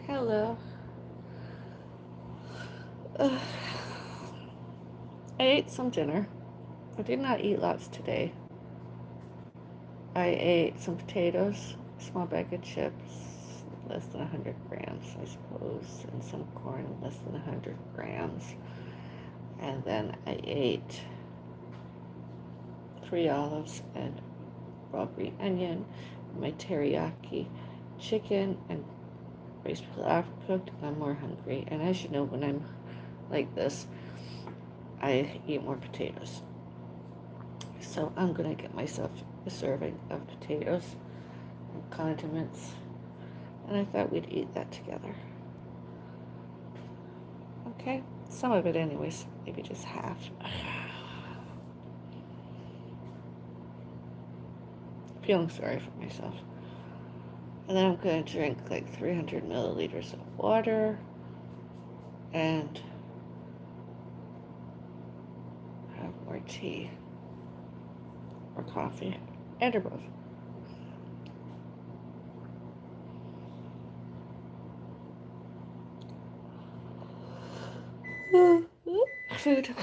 Hello. Ugh. I ate some dinner. I did not eat lots today. I ate some potatoes, a small bag of chips, less than 100 grams, I suppose, and some corn, less than 100 grams. And then I ate 3 olives and raw green onion, my teriyaki chicken, and rice pilaf cooked. I'm more hungry. And as you know, when I'm like this, I eat more potatoes. So I'm gonna get myself a serving of potatoes and condiments, and I thought we'd eat that together. Okay, some of it anyways, maybe just half. Feeling sorry for myself. And then I'm gonna drink like 300 milliliters of water and have more tea or coffee, and or both. Food.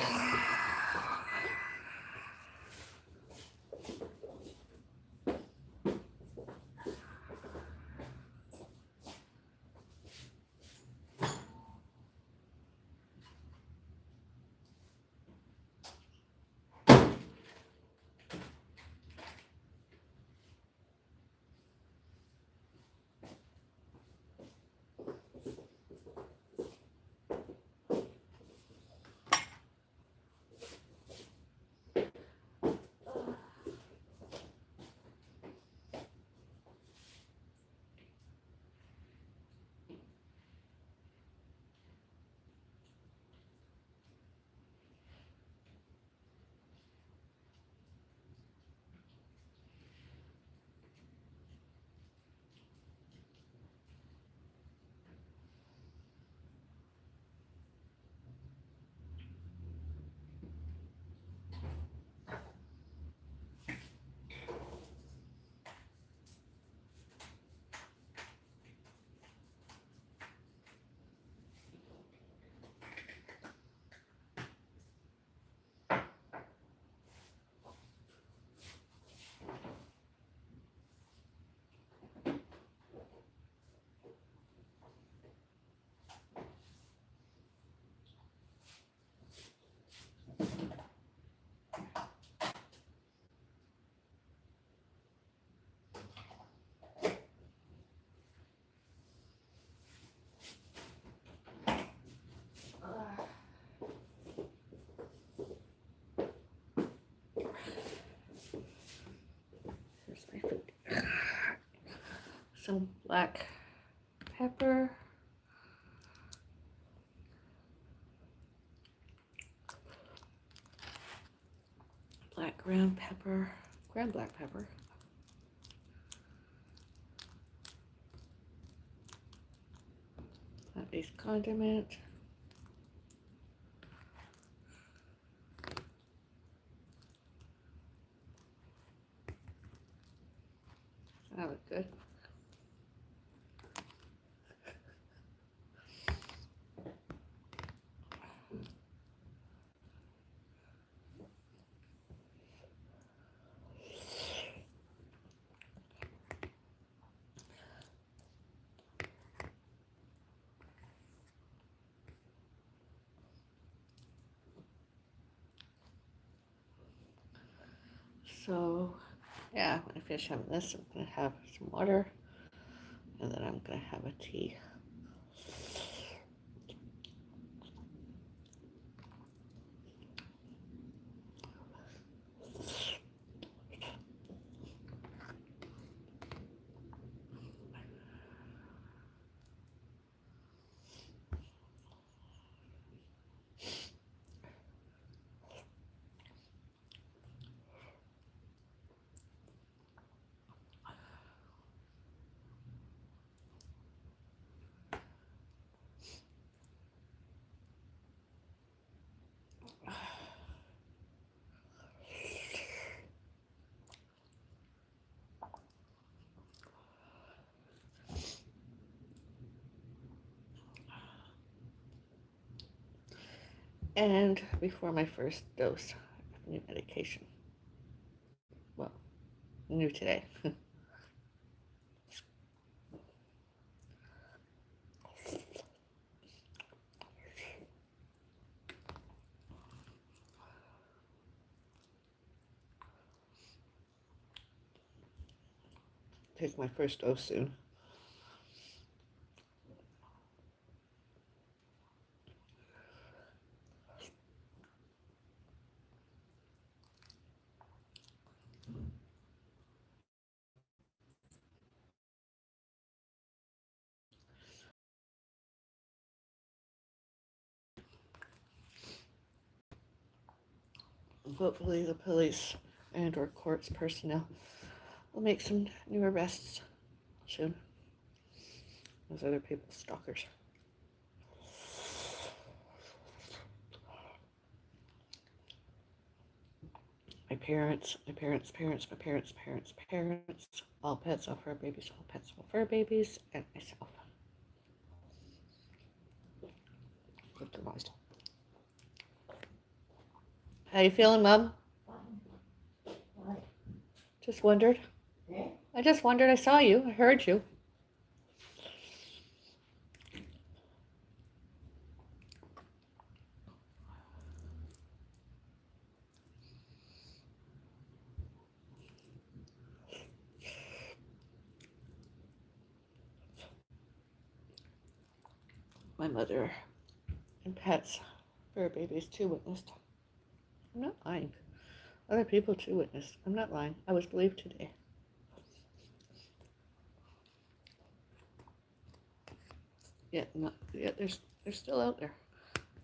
Here's my food. Some black pepper. Black ground pepper. Ground black pepper. Plant-based condiment. That was good. So, yeah, when I finish having this, I'm going to have some water, and then I'm going to have a tea. and before my first dose of new medication. Well, new today. Take my first dose soon. Hopefully the police and or courts personnel will make some new arrests soon. Those other people's stalkers. My parents, all pets, all fur babies, all pets, all fur babies, and myself. Victimized. How you feeling, Mom? Why? Just wondered. Eh? I just wondered. I saw you. I heard you. My mother and pets, fur babies too witnessed. I'm not lying. Other people too witnessed. I'm not lying. I was believed today. Yet they're still out there.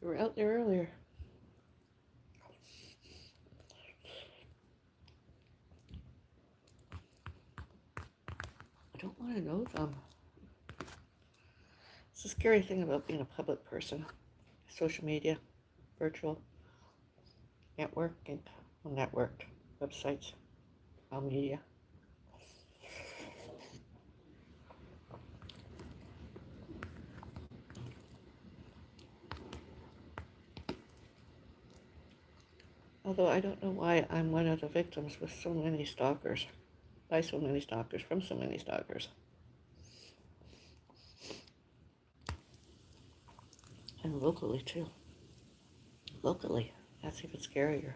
They were out there earlier. I don't want to know them. It's the scary thing about being a public person. Social media, virtual, networking, networked, websites, all media. Although I don't know why I'm one of the victims with so many stalkers, by so many stalkers, from so many stalkers. And locally too. Locally, that's even scarier.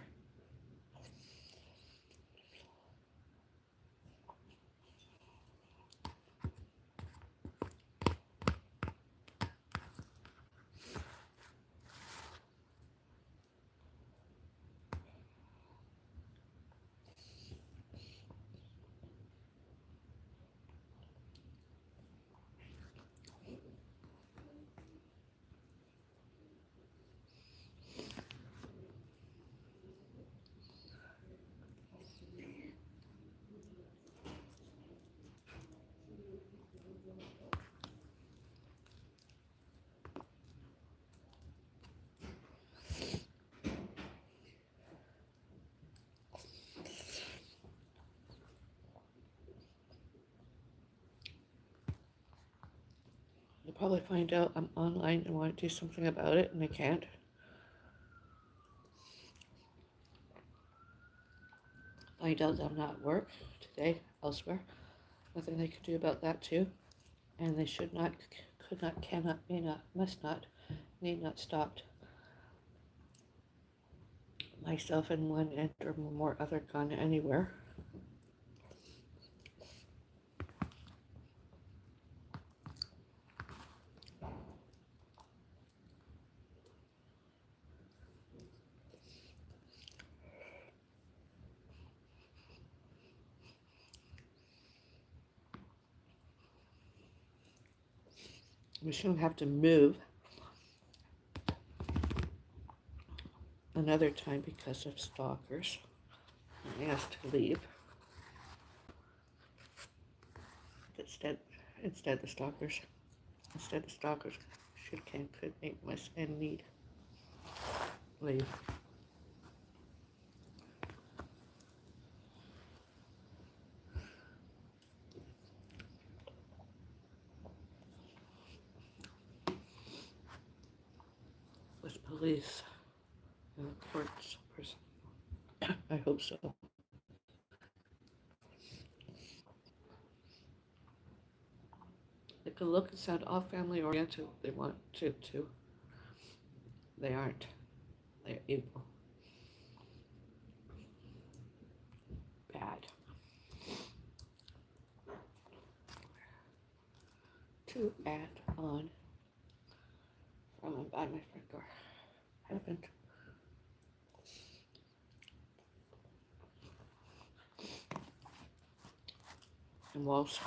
They'll probably find out I'm online and want to do something about it, and they can't. Find out that I'm not at work today, elsewhere. Nothing they can do about that too. And they should not, could not, cannot, may not, must not, need not stop myself and one and or more other gun anywhere. We shouldn't have to move another time because of stalkers. I asked to leave. Instead, instead the stalkers, should can could make must and need leave. With police sports person. I hope so. They can look and sound all family oriented if they want to. They aren't. They're evil. Bad. To add on from and by my front door. Happened. And walls.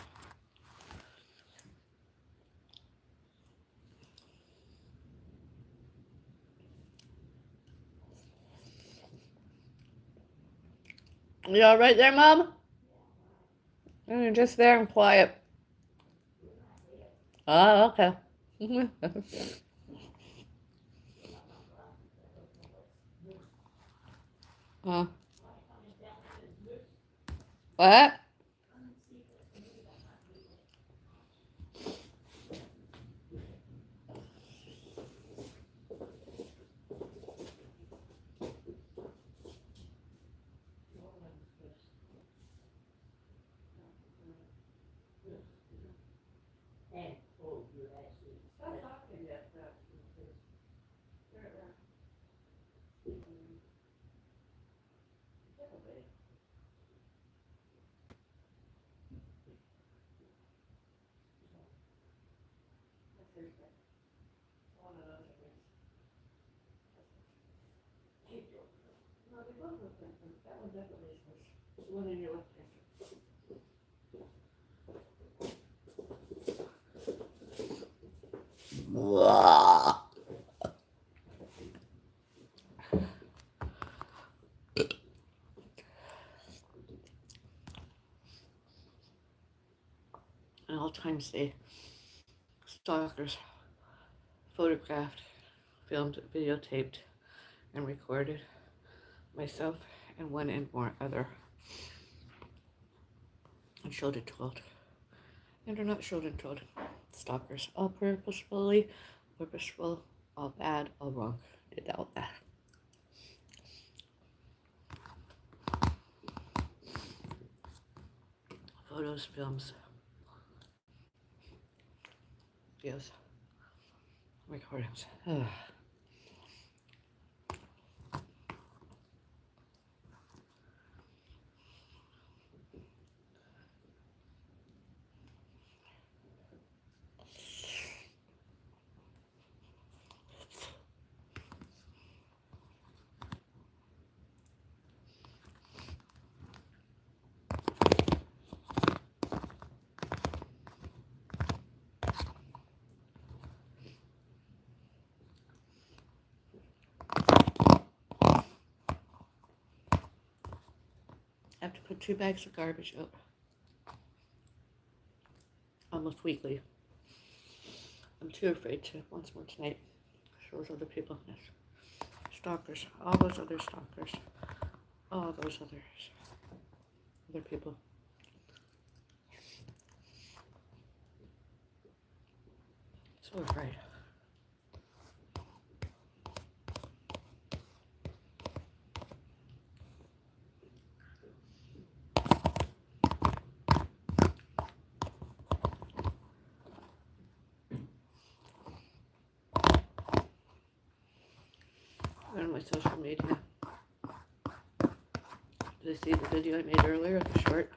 You all right there, Mom? You're just there and quiet. Oh, okay. uh, what? At all times, they stalkers photographed, filmed, videotaped, and recorded myself and one and more other and showed and told. And are not showed and told. Stalkers, all purposeful, all bad, all wrong. Did all that. Photos, films, videos, recordings. I have to put 2 bags of garbage out almost weekly. I'm too afraid to once more tonight. Show those other people. Yes. Stalkers. All those other stalkers. All those other people. So afraid. On my social media. Did I see the video I made earlier, the short?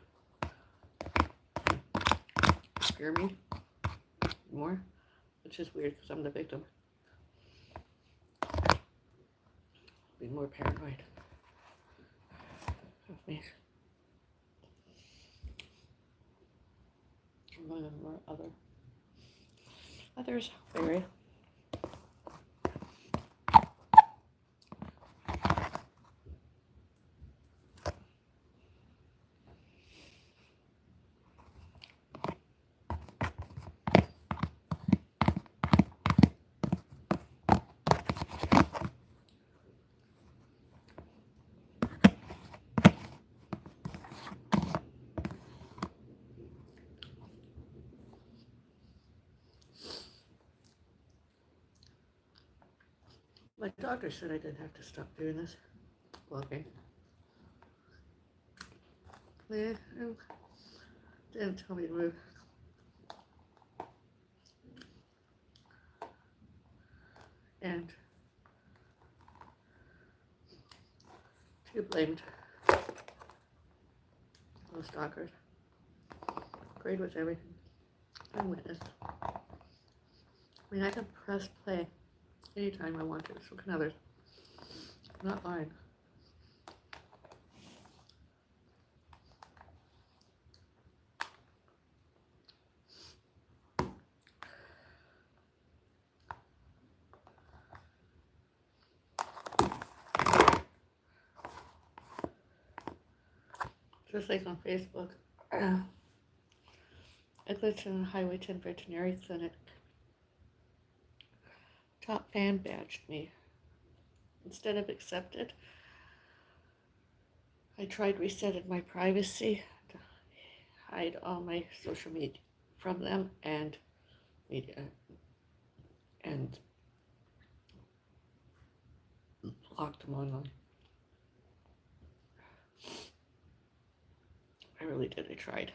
Scare me more, which is weird because I'm the victim. Be more paranoid of me. More than more others very. My doctor said I didn't have to stop doing this vlogging. Yeah, didn't tell me to move. And she blamed those stalkers. Agreed with everything. I witnessed. I mean, I can press play anytime I want to, so can others. I'm not lying. Just like on Facebook, I clicked on the Highway 10 Veterinary Clinic. Top fan badged me. Instead of accepted, I tried resetting my privacy to hide all my social media from them and media and blocked them online. I really did. I tried.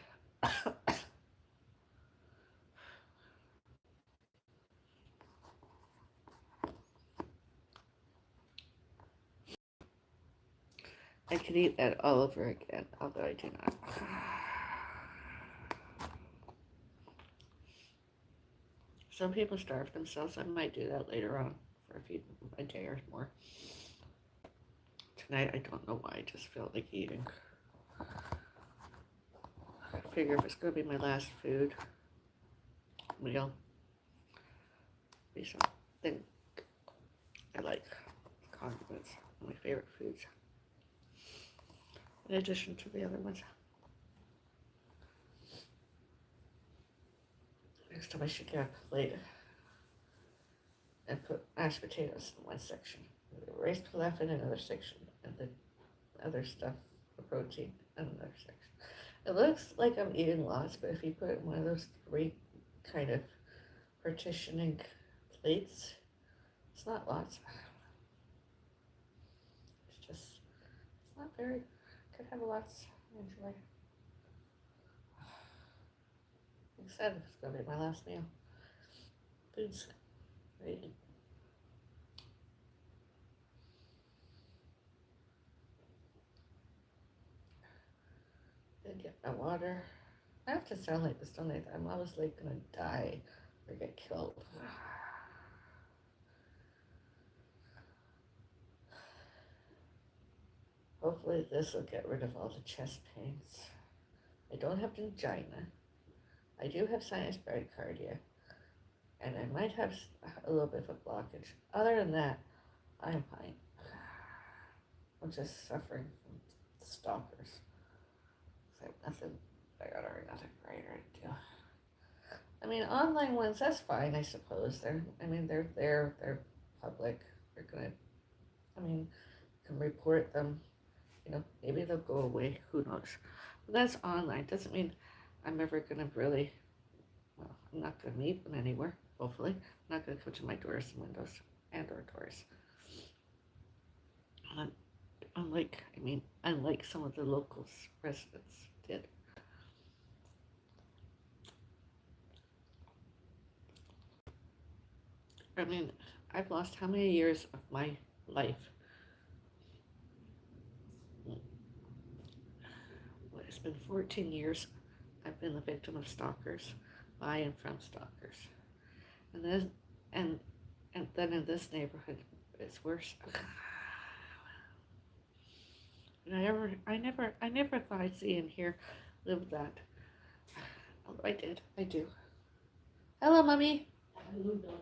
I could eat that all over again, although I do not. Some people starve themselves. I might do that later on for a day or more. Tonight, I don't know why. I just felt like eating. I figure if it's going to be my last food meal, be something I like. Condiments, my favorite foods. In addition to the other ones. Next time I should get a plate and put mashed potatoes in one section, rice pilaf in another section, and the other stuff for protein in another section. It looks like I'm eating lots, but if you put it in one of those three kind of partitioning plates, it's not lots. It's not very, could have lots, enjoy. Like I said, it's going to be my last meal. Food's ready. Then get my water. I have to sound like this, don't I? I'm always like going to die or get killed. Hopefully this will get rid of all the chest pains. I don't have angina. I do have sinus bradycardia. And I might have a little bit of a blockage. Other than that, I'm fine. I'm just suffering from stalkers. I have nothing better or nothing greater to do. I mean, online ones, that's fine, I suppose. They're there, they're public. They're gonna, I mean, you can report them. You know, maybe they'll go away. Who knows? But that's online. Doesn't mean I'm ever gonna really. Well, I'm not gonna meet them anywhere. Hopefully, I'm not gonna come to my doors and windows and/or doors. Unlike some of the locals residents did. I mean, I've lost how many years of my life? It's been 14 years. I've been the victim of stalkers, by and from stalkers, and then in this neighborhood, it's worse. And I never thought I'd see and hear live that. Although I did. I do. Hello, Mommy. Hello, daughter.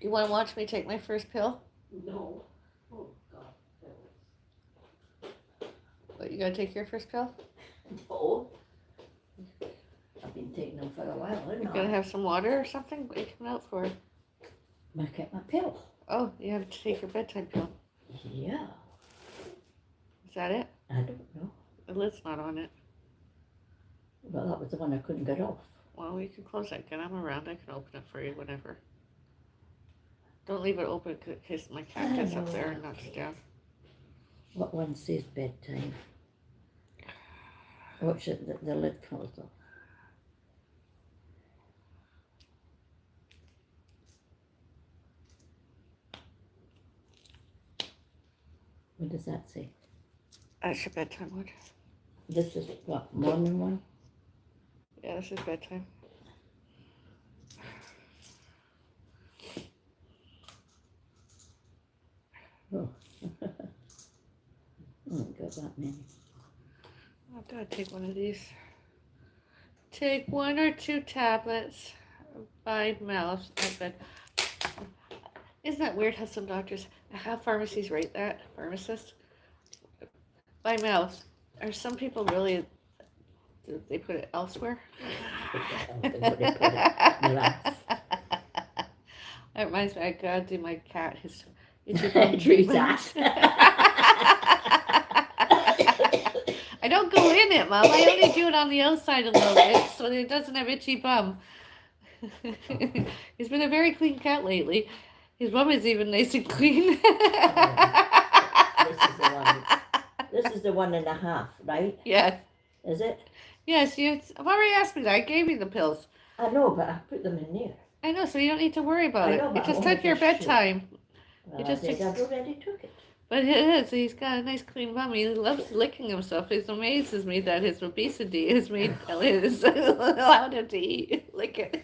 You want to watch me take my first pill? No. Oh, God. Bellis. What, you gotta take your first pill? No. I've been taking them for a while, haven't You I? gonna have some water or something? What are you coming out for? I get my pill. Oh, you have to take your bedtime pill. Yeah. Is that it? I don't know. The lid's not on it. Well, that was the one I couldn't get off. Well, we can close that again. I'm around. I can open it for you whenever. Don't leave it open in case my cat gets up there and knocks it down. What one says bedtime? Watch it, the lid falls off. What does that say? That's your bedtime one. This is what, morning one? Yeah, this is bedtime. Oh. Oh, got that many. I've got to take one of these. Take 1 or 2 tablets by mouth. I bet. Isn't that weird how some doctors, how pharmacies rate that? Pharmacists? By mouth. Are some people really, do they put it elsewhere? They put it glass. That reminds me, I gotta do my cat his itchy bum Trees treatment. ass. I don't go in it, Mom. I only do it on the outside a little bit so that it doesn't have itchy bum. He's been a very clean cat lately. His bum is even nice and clean. This is the 1.5, right? Yes. Is it? Yes, I've already asked me that. I gave you the pills. I know, but I put them in there. I know, so you don't need to worry about I know, it. but It just I took your wanted to show. bedtime. Well, It just I already took it. But it is. He's got a nice clean bum. He loves licking himself. It amazes me that his obesity has made Bellis allowed him to lick it.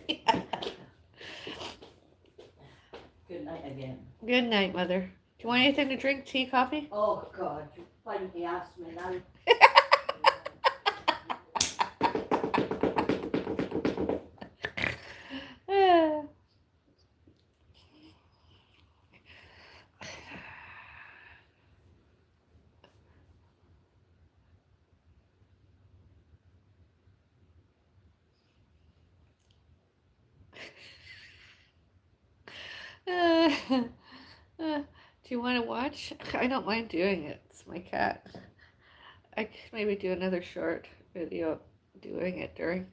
Good night again. Good night, Mother. Do you want anything to drink? Tea, coffee? Oh, God. You finally asked me now. Do you want to watch? I don't mind doing it. It's my cat. I could maybe do another short video doing it during.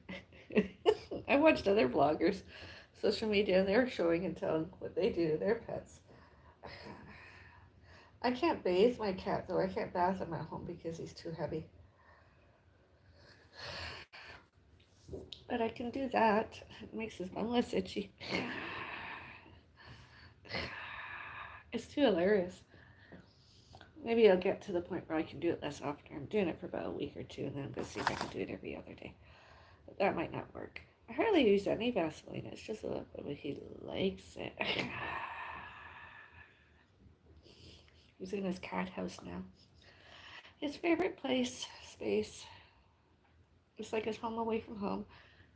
I watched other vloggers, social media, and they're showing and telling what they do to their pets. I can't bathe my cat though. I can't bath him at home because he's too heavy. But I can do that. It makes his bum less itchy. It's too hilarious. Maybe I'll get to the point where I can do it less often. I'm doing it for about a week or 2, and then I'm going to see if I can do it every other day. But that might not work. I hardly use any Vaseline. It's just a little bit, but he likes it. He's in his cat house now. His favorite space. It's like his home away from home.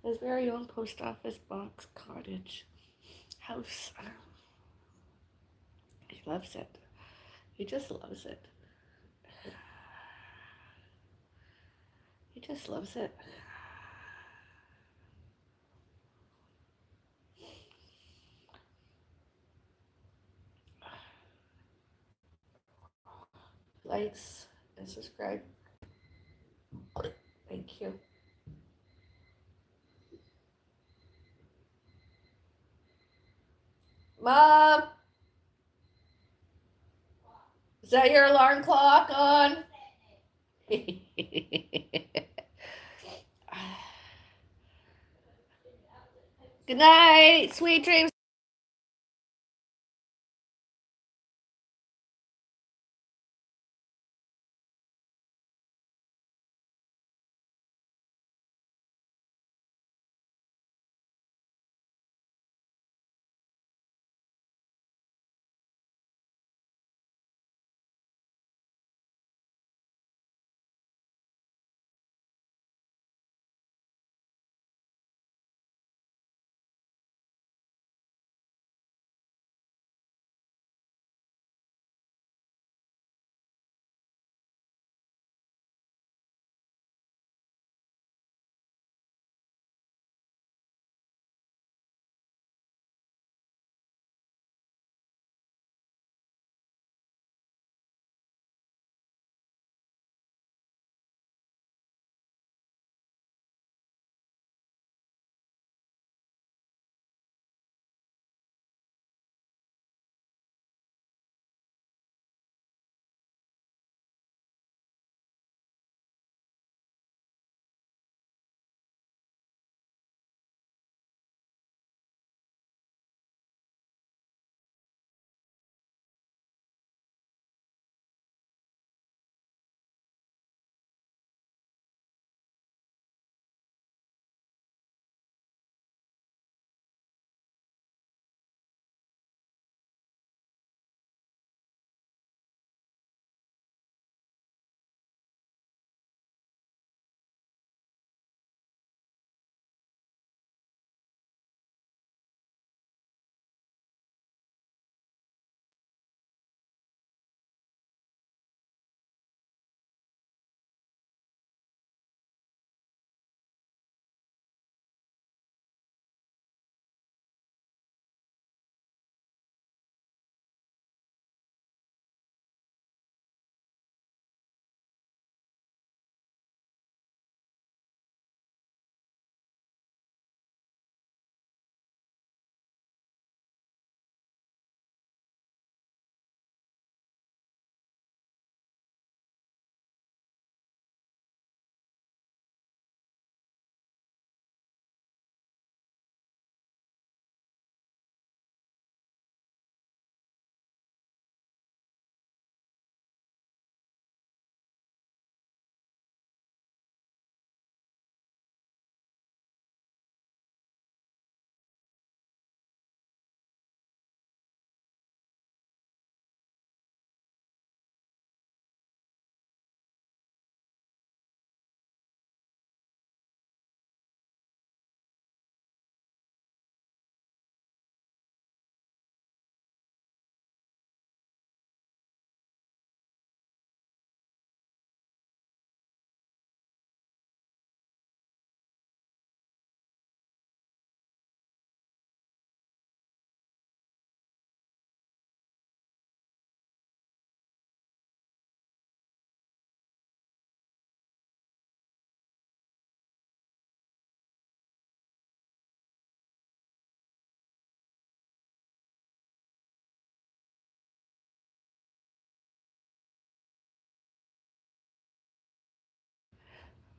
His very own post office box cottage house. He loves it. He just loves it. He just loves it. Likes and subscribe. Thank you. Mom! Is that your alarm clock on? Good night. Sweet dreams.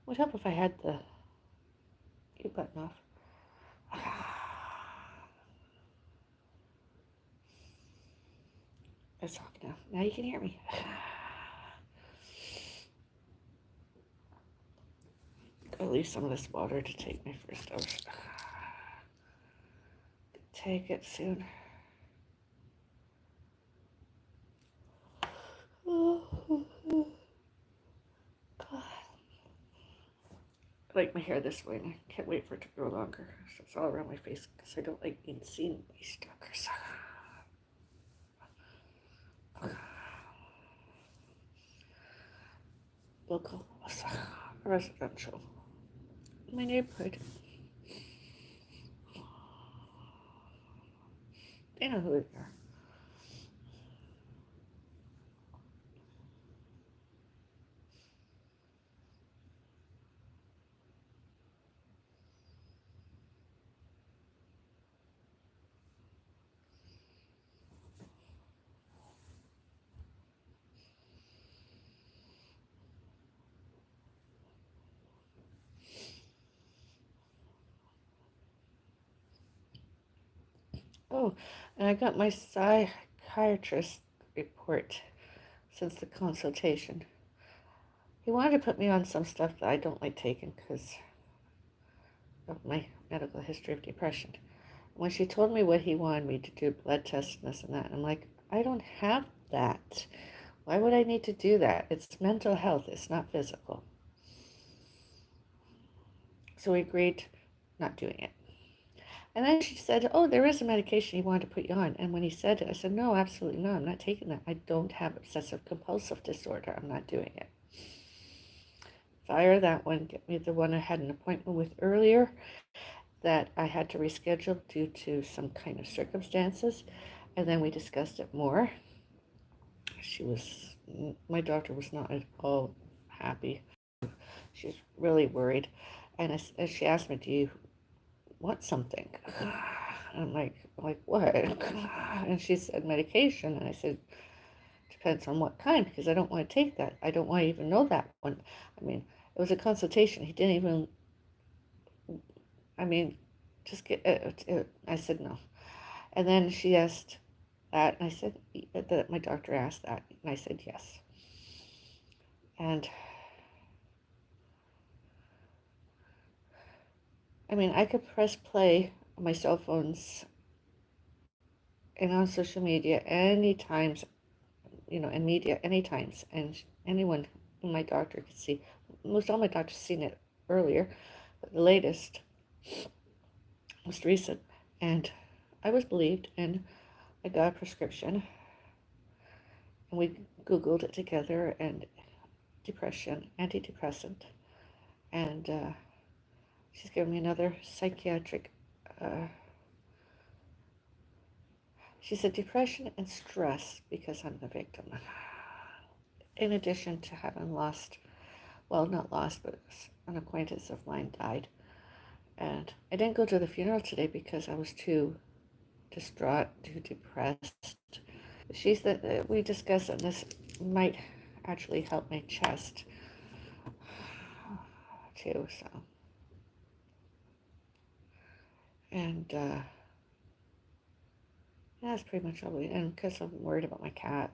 Would help if I had the mute button off. It's off now. Now you can hear me. I'll leave some of this water to take my first dose. Take it soon. God. I like my hair this way, and I can't wait for it to grow longer. So it's all around my face because I don't like being seen by stalkers. Local, residential, my neighborhood. They know who they are. Oh, and I got my psychiatrist report since the consultation. He wanted to put me on some stuff that I don't like taking because of my medical history of depression. When she told me what he wanted me to do, blood tests and this and that, I'm like, I don't have that. Why would I need to do that? It's mental health, it's not physical. So we agreed not doing it. And then she said, oh, there is a medication he wanted to put you on. And when he said it, I said, no, absolutely not. I'm not taking that. I don't have obsessive compulsive disorder. I'm not doing it. Fire that one. Get me the one I had an appointment with earlier that I had to reschedule due to some kind of circumstances. And then we discussed it more. My doctor was not at all happy. She was really worried. And she asked me, do you want something? I'm like what? And she said medication. And I said, depends on what kind, because I don't want to take that. I don't want to even know that one. I mean, it was a consultation. He didn't even, I mean, just get it. I said no. And then she asked that, and I said, that my doctor asked that, and I said yes. And I mean, I could press play on my cell phones and on social media any times, in media any times, and anyone, my doctor could see. Most all my doctors seen it earlier, but the latest, most recent, and I was believed, and I got a prescription, and we Googled it together, and depression, antidepressant, and she's given me another psychiatric. She said depression and stress because I'm the victim. In addition to having lost, well, not lost, but an acquaintance of mine died. And I didn't go to the funeral today because I was too distraught, too depressed. She said that we discussed that this might actually help my chest too, so. And that's pretty much all and because I'm worried about my cat.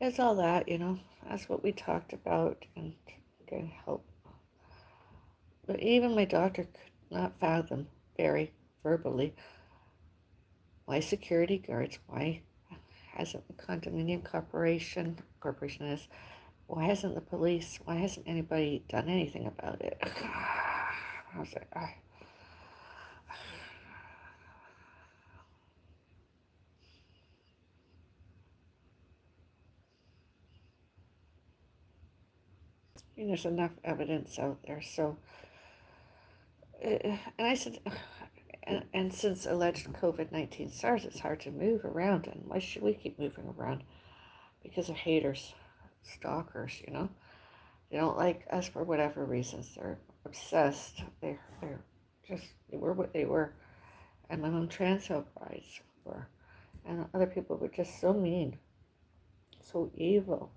It's all that, that's what we talked about and getting help. But even my doctor could not fathom very verbally why security guards, why hasn't the condominium corporation is, why hasn't the police, why hasn't anybody done anything about it? I was like, there's enough evidence out there, so, and I said, and since alleged COVID-19 SARS, it's hard to move around, and why should we keep moving around? Because of haters, stalkers, They don't like us for whatever reasons. They're obsessed. They're just, they were what they were. And my own trans brides were. And other people were just so mean, so evil.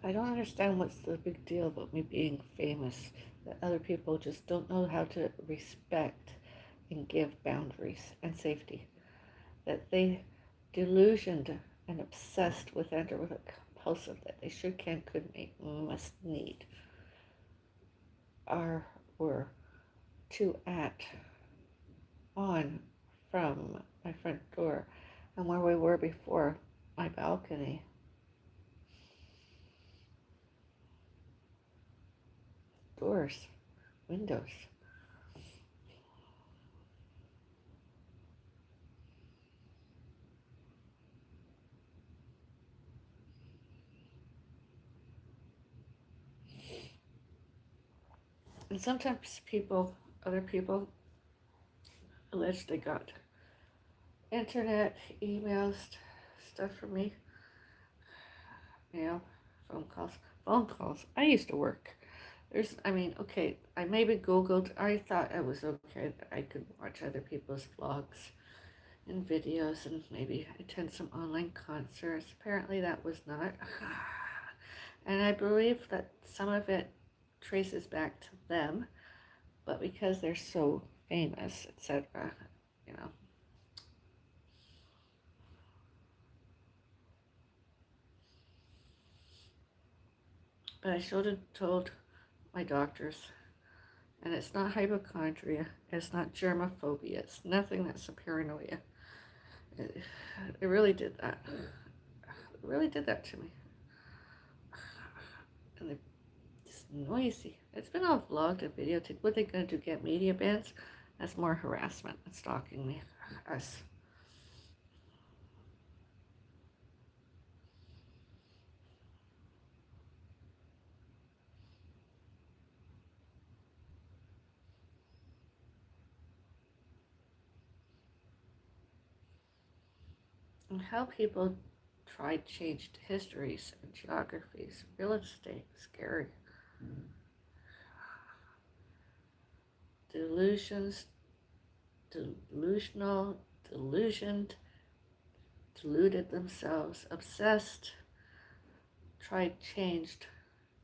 I don't understand what's the big deal about me being famous, that other people just don't know how to respect and give boundaries and safety, that they delusioned and obsessed with with a compulsive that they should, can, could, may, must, need, are, were, to, at, on, from my front door, and where we were before my balcony. Doors, windows. And sometimes other people, allege they got internet, emails, stuff from me, mail, phone calls. Phone calls. I used to work. Okay, I maybe Googled. I thought it was okay that I could watch other people's vlogs and videos and maybe attend some online concerts. Apparently, that was not. And I believe that some of it traces back to them, but because they're so famous, etc., you know. But I should have told my doctors, and it's not hypochondria, it's not germophobia, it's nothing that's a paranoia. It, it really did that. It really did that to me. And they're just noisy. It's been all vlogged and videotaped. What are they going to do, get media bans? That's more harassment than stalking me. Us. And how people try changed histories and geographies. Real estate, scary. Delusions, delusional, delusioned, deluded themselves, obsessed, tried changed,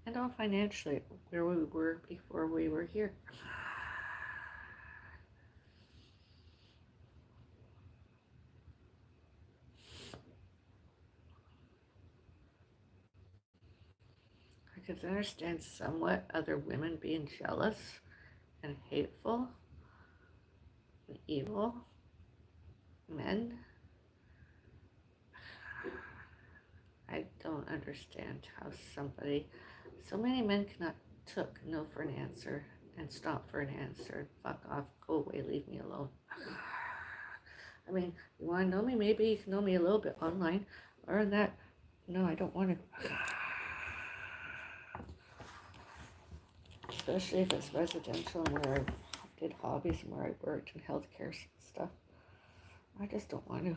and all financially where we were before we were here. I could understand somewhat other women being jealous and hateful and evil men. I don't understand how so many men cannot took no for an answer and stop for an answer. Fuck off, go away, leave me alone. I mean, you want to know me? Maybe you can know me a little bit online. Learn that. No, I don't want to. Especially if it's residential and where I did hobbies and where I worked in healthcare stuff. I just don't want to.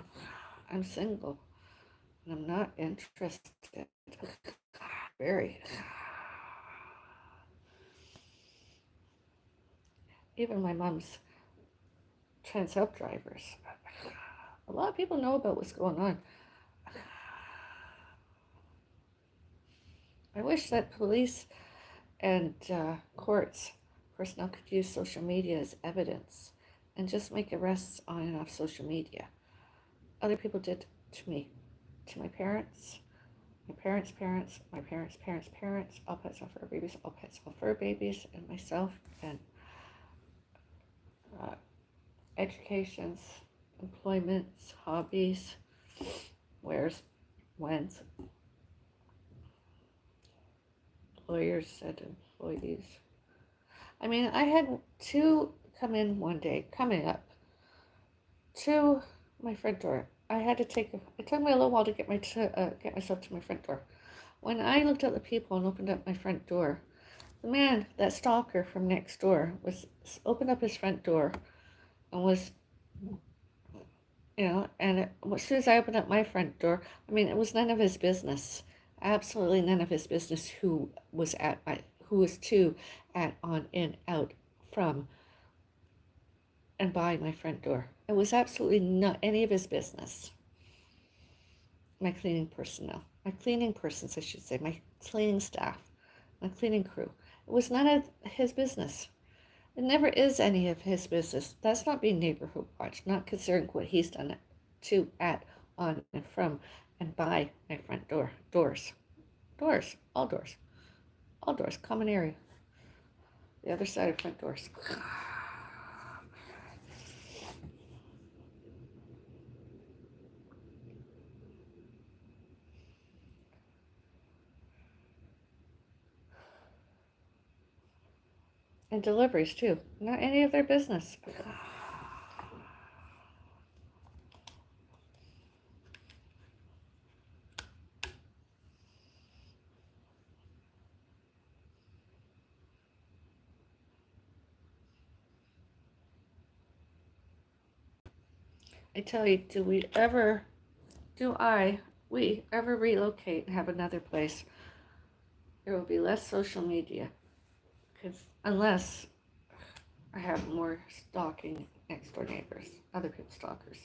I'm single and I'm not interested. Very. Even my mom's trans help drivers. A lot of people know about what's going on. I wish that police and courts personnel could use social media as evidence and just make arrests on and off social media. Other people did to me, to my parents, my parents' parents, my parents' parents' parents, all pets, all fur babies, all pets, all fur babies, and myself, and uh, educations, employments, hobbies, where's, when's, lawyers said employees. I mean, I had two come in one day, coming up to my front door. I had to it took me a little while to get myself to my front door. When I looked at the people and opened up my front door, the man, that stalker from next door, opened up his front door and was, and as soon as I opened up my front door, I mean, it was none of his business. Absolutely none of his business who was to, at, on, in, out, from, and by my front door. It was absolutely not any of his business. My cleaning personnel. my cleaning persons, I should say, my cleaning staff, my cleaning crew. It was none of his business. It never is any of his business. That's not being neighborhood watch, not considering what he's done to, at, on, and from, and by my front door. Doors. Doors. All doors. All doors. Common area. The other side of front doors. And deliveries, too. Not any of their business. I tell you, we ever relocate and have another place, there will be less social media. Because unless I have more stalking next door neighbors, other people's stalkers.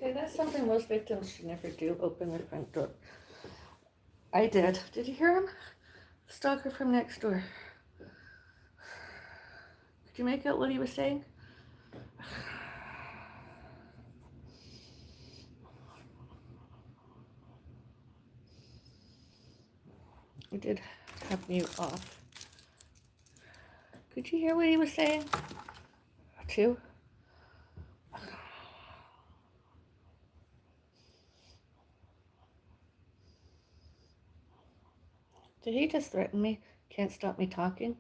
Okay, that's something most victims should never do, open their front door. I did. Did you hear him? Stalker from next door. Could you make out what he was saying? I did have mute off. Could you hear what he was saying? Too? Did he just threaten me? Can't stop me talking?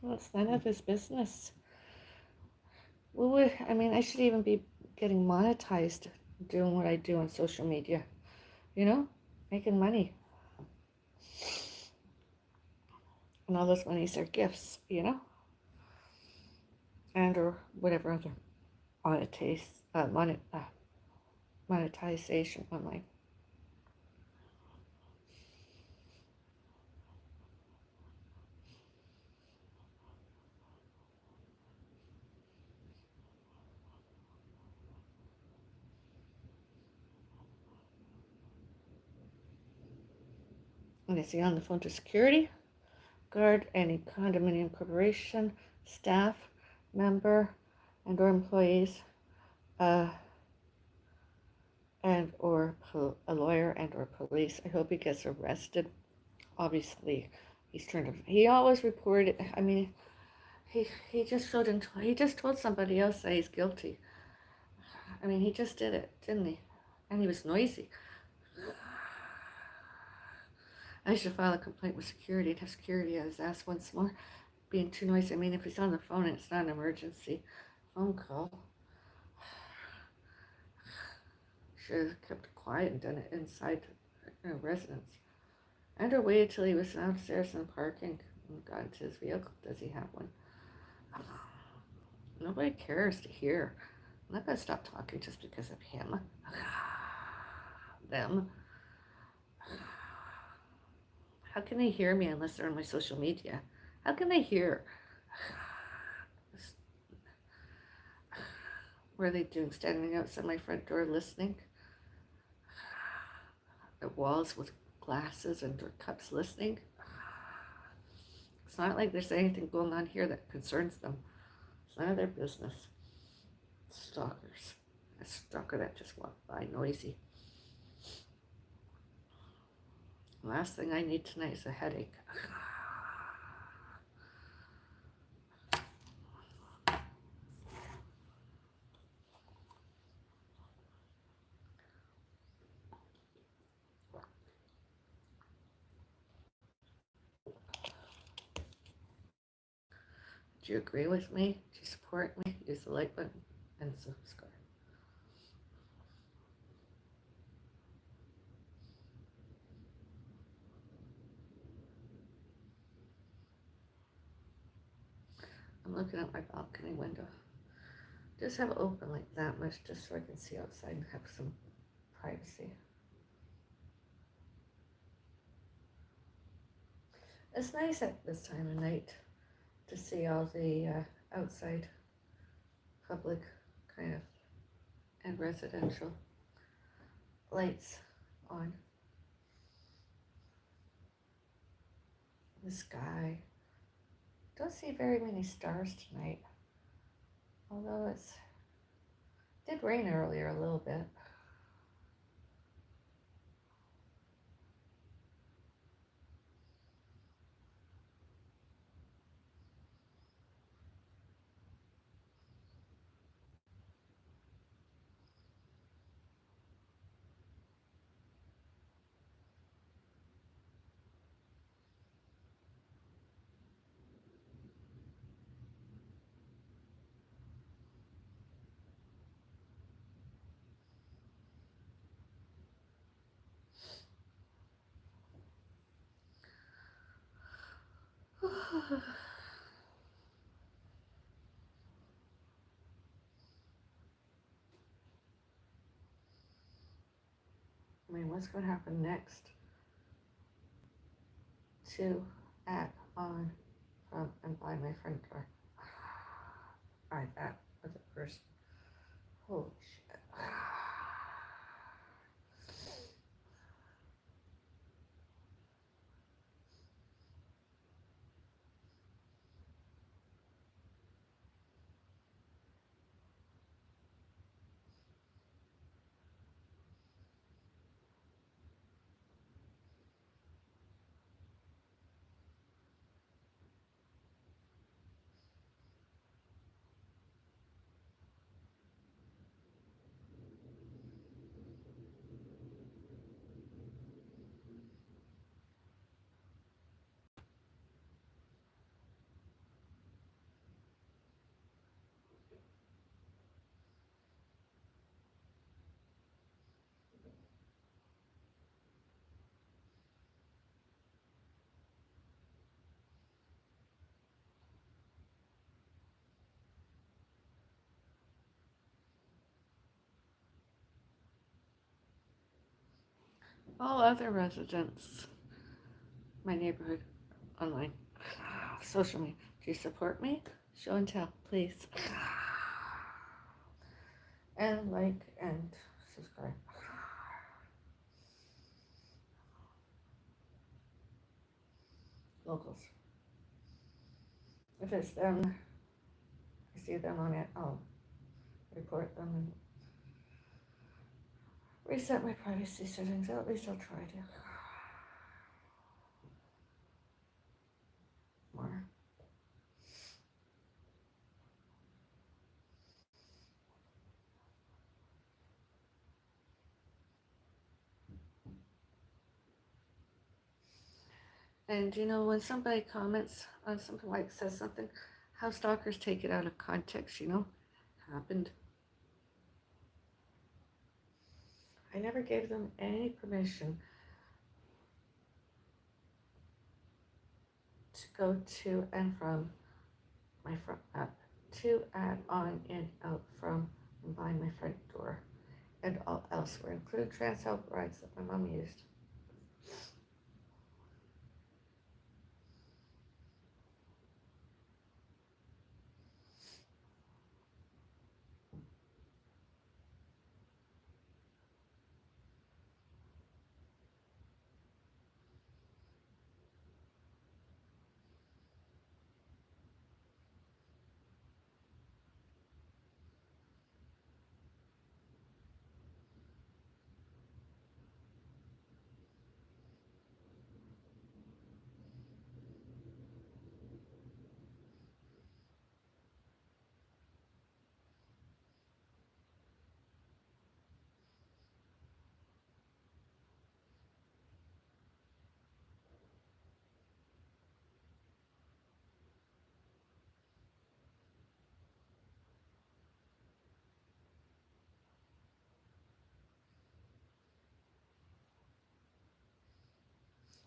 Well, it's none of his business. I should even be getting monetized doing what I do on social media. You know? Making money. And all those monies are gifts, you know? And or whatever other monetization online. And is he on the phone to security guard, any condominium corporation, staff, member, and or employees, and or a lawyer and or police? I hope he gets arrested. Obviously, he always reported. I mean, he just told somebody else that he's guilty. I mean, he just did it, didn't he? And he was noisy. I should file a complaint with security and have security at his ass once more. Being too noisy. I mean, if he's on the phone and it's not an emergency phone call, should have kept it quiet and done it inside a residence. And or waited till he was downstairs in the parking and got into his vehicle. Does he have one? Nobody cares to hear. I'm not going to stop talking just because of him. Them. How can they hear me unless they're on my social media? How can they hear? What are they doing? Standing outside my front door listening? At walls with glasses and cups listening? It's not like there's anything going on here that concerns them. It's none of their business. Stalkers. A stalker that just walked by, noisy. Last thing I need tonight is a headache. Do you agree with me? Do you support me? Use the like button and subscribe. I'm looking at my balcony window. Just have it open like that much just so I can see outside and have some privacy. It's nice at this time of night to see all the outside public kind of and residential lights on. The sky. Don't see very many stars tonight, although it did rain earlier a little bit. I mean, what's going to happen next? To, at, on, from, and by my front door. Alright, that was the first. Holy shit. All other residents, my neighborhood, online, social media. Do you support me? Show and tell, please. And like and subscribe. Locals. If it's them, I see them on it, I'll report them and reset my privacy settings. At least I'll try to. More. And you know, when somebody comments on something like says something, how stalkers take it out of context, you know, happened. I never gave them any permission to go to and from my front to, add, on, in, out, from, and by my front door, and all elsewhere, including trans help rides that my mom used.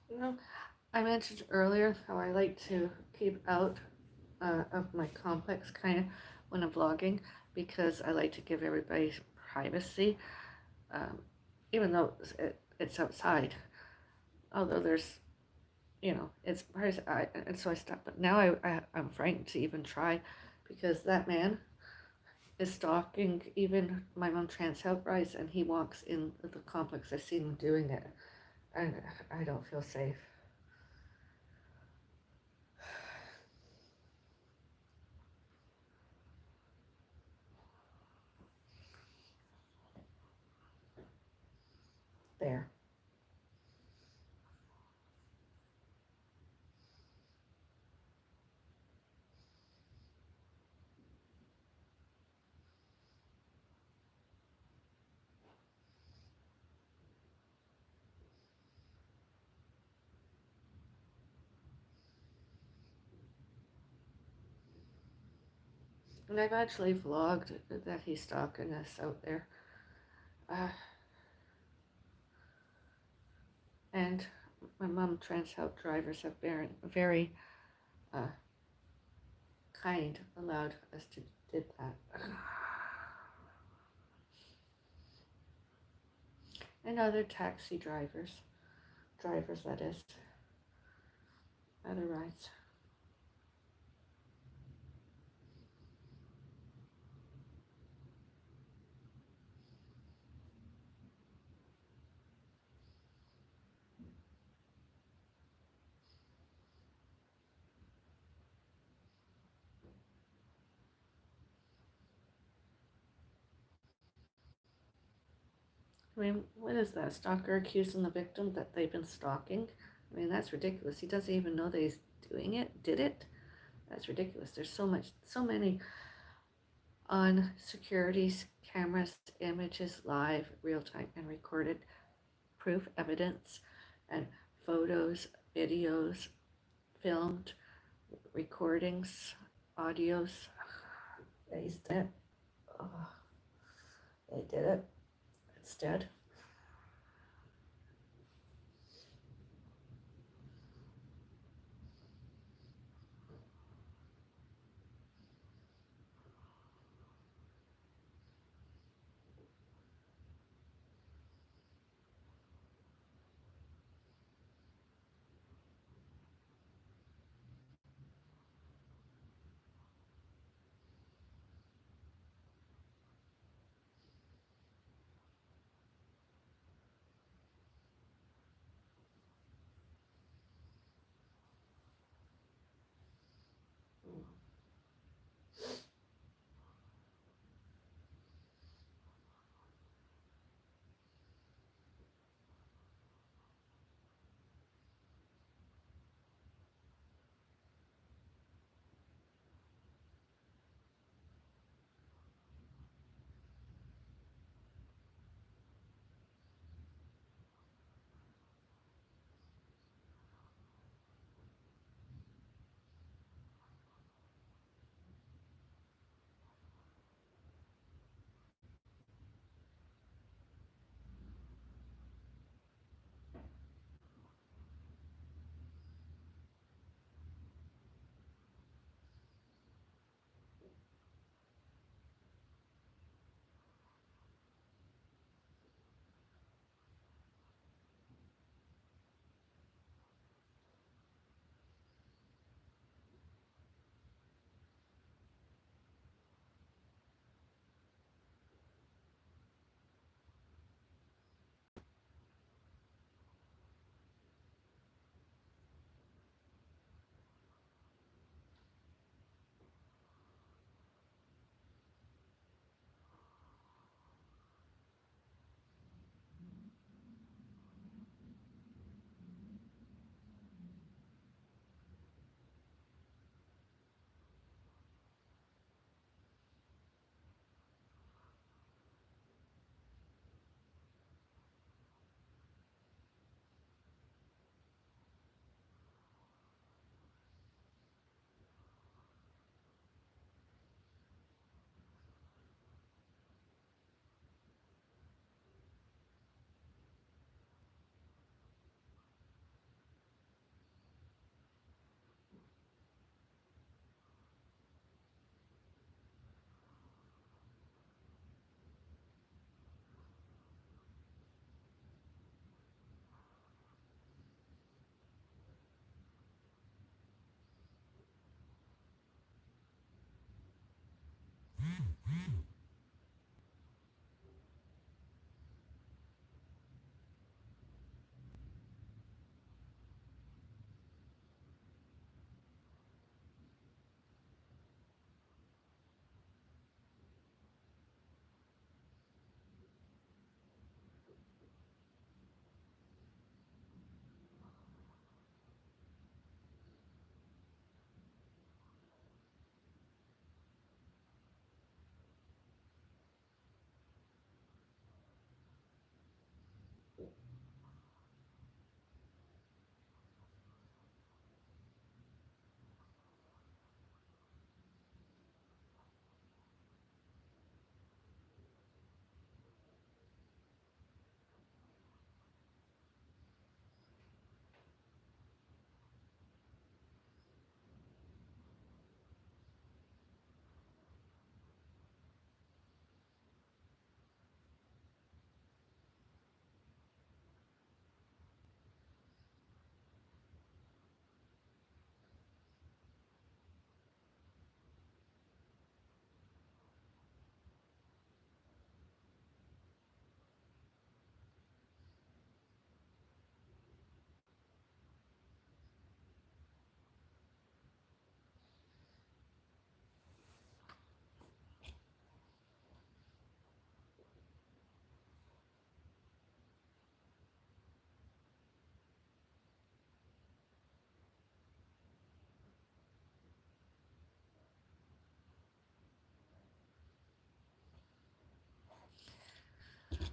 No, I mentioned earlier how I like to keep out of my complex kind of when I'm vlogging because I like to give everybody privacy, um, even though it's outside. Although there's, it's privacy, and so I stopped. But now I'm frightened to even try because that man is stalking even my mom trans health rights, and he walks in the complex. I've seen him doing it, and I don't feel safe. There. And I've actually vlogged that he's stalking us out there. Uh, and my mom trans health drivers have been very uh, kind, allowed us to did that. And other taxi drivers that is, other rides. I mean, what is that? Stalker accusing the victim that they've been stalking? I mean, that's ridiculous. He doesn't even know that he's doing it, did it? That's ridiculous. There's so many on securities, cameras, images, live, real time, and recorded proof, evidence, and photos, videos, filmed, recordings, audios. He's dead. Oh, they did it. It's dead.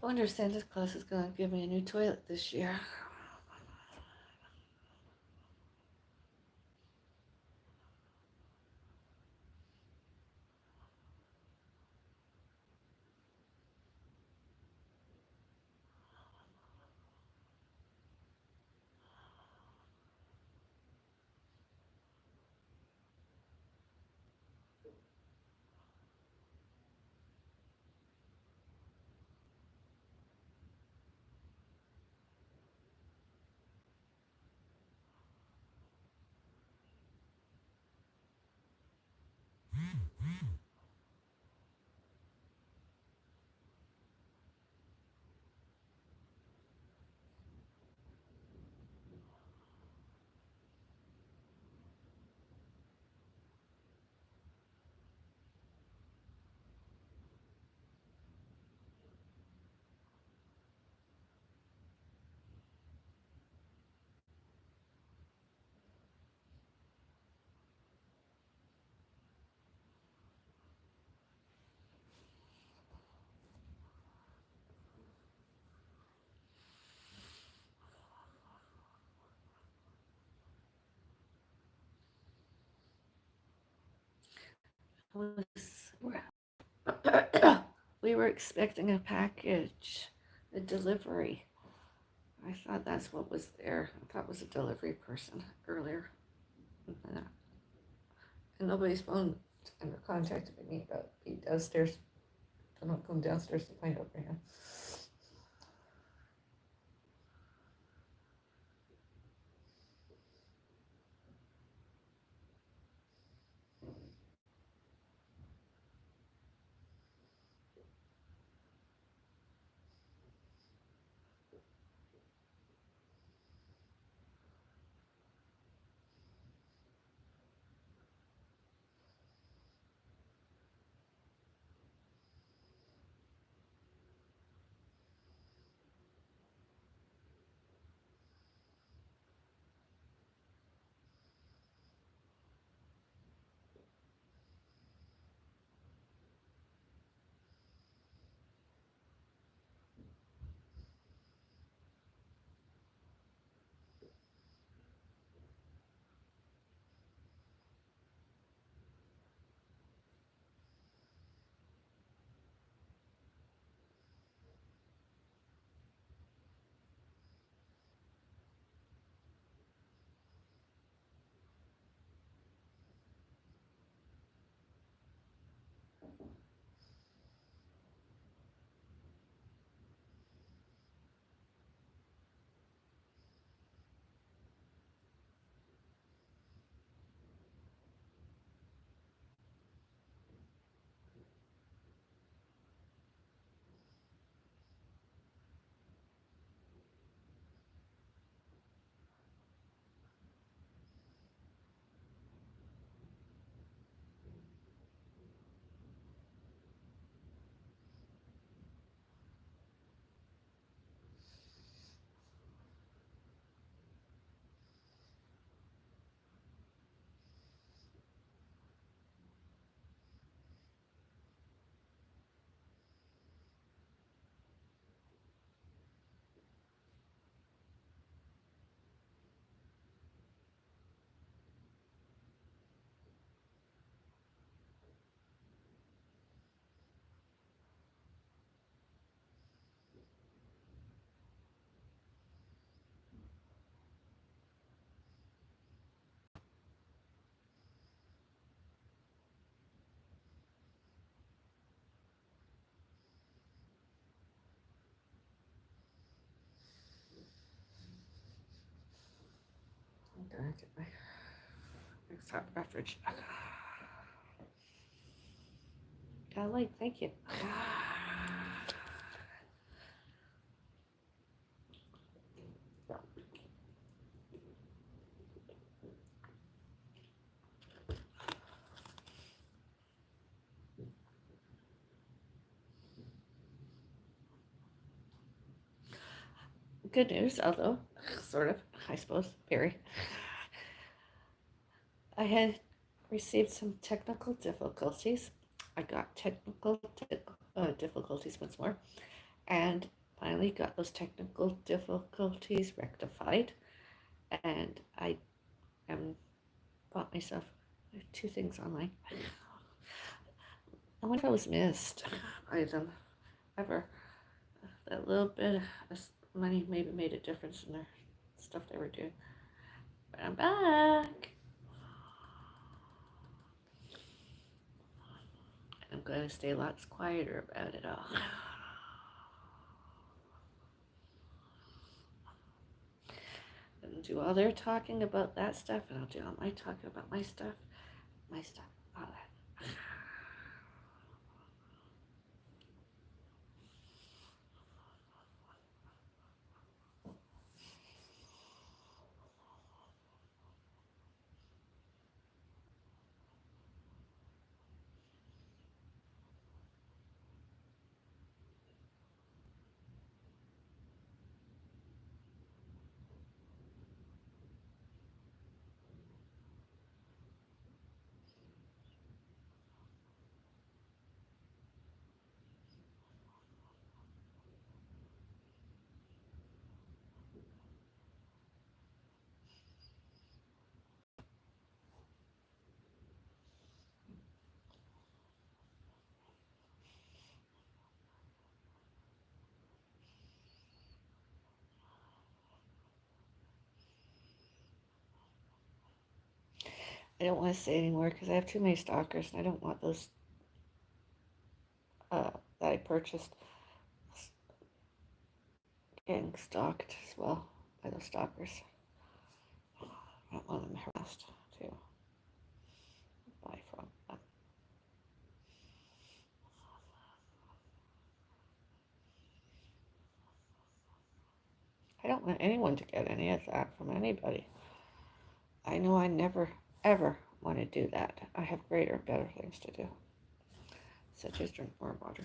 I wonder if Santa Claus is going to give me a new toilet this year. We were expecting a package, a delivery. I thought that's what was there. I thought it was a delivery person earlier. And nobody's phone ever contacted me about being downstairs. I'm not going downstairs to find out right now. gonna get my next hot beverage. Golly, thank you. Good news, although sort of, I suppose, very. I had received some technical difficulties. I got technical difficulties once more, and finally got those technical difficulties rectified. And I bought myself two things online. I wonder if I was missed item ever. That little bit of money maybe made a difference in their stuff they were doing. But I'm back. I'm going to stay lots quieter about it all. And do all their talking about that stuff, and I'll do all my talking about my stuff, all that. I don't want to say anymore because I have too many stalkers, and I don't want those that I purchased getting stalked as well by those stalkers. I don't want them harassed to buy from them. I don't want anyone to get any of that from anybody. I know I never, ever want to do that. I have greater, better things to do, such as drink more water.